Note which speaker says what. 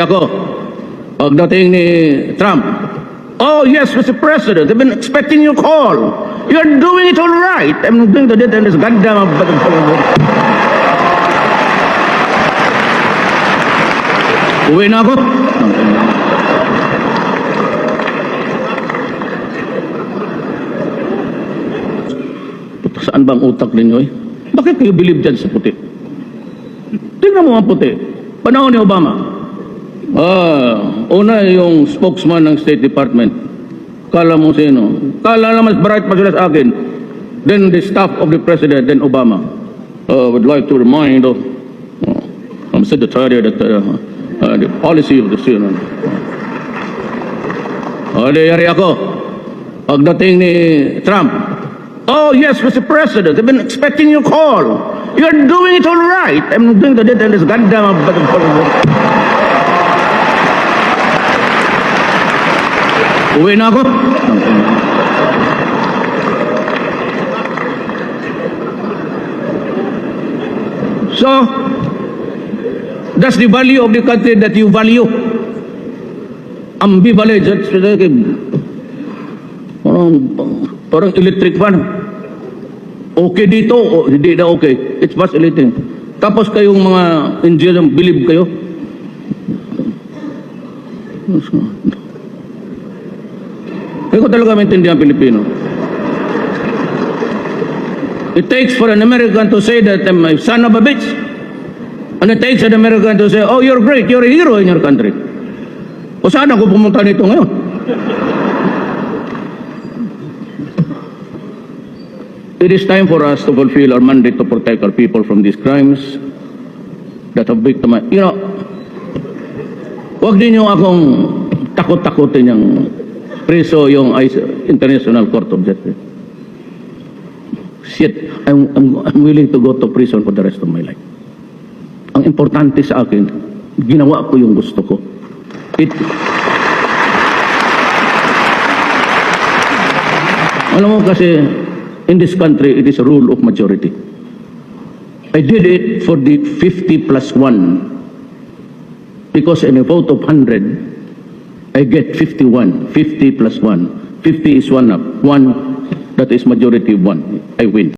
Speaker 1: Ako, pagdating ni Trump, oh yes, Mr. President, I've been expecting your call. You're doing it all right. I'm doing the dead and this goddamn... Uwi na ako. Saan bang utak ninyo eh? Bakit kayo believe dyan sa puti? Tingnan mo ang puti. Panahon ni Obama. Una yung spokesman ng State Department. Kala mo sino? Kala na mas bright pa sila sa akin. Then the staff of the President, then Obama. Would like to remind of Secretary that the policy of the Senate. Yari ako. Pagdating ni Trump, oh yes, Mr. President, I've been expecting your call. You're doing it all right. I'm doing the dead and this goddamn... Uwi na ako. So, that's the value of the country that you value. Ambivalent. Parang electric fan. Okay dito, o hindi na okay. It's vacillating. Tapos kayong mga Indian, believe kayo. Hindi ko talaga maintindihan Pilipino. It takes for an American to say that I'm a son of a bitch. And it takes an American to say, oh, you're great, you're a hero in your country. O saan ako pumunta nito ngayon? It is time for us to fulfill our mandate to protect our people from these crimes that have victimized. You know, huwag ninyo akong takot-takutin yung preso yung International Court of Justice. Shit, I'm willing to go to prison for the rest of my life. Ang importante sa akin, ginawa ko yung gusto ko. Alam mo kasi, in this country, it is a rule of majority. I did it for the 50 plus 1. Because in a vote of 100, I get 51. 50 plus 1. 50 is 1 up. 1, that is majority 1. I win.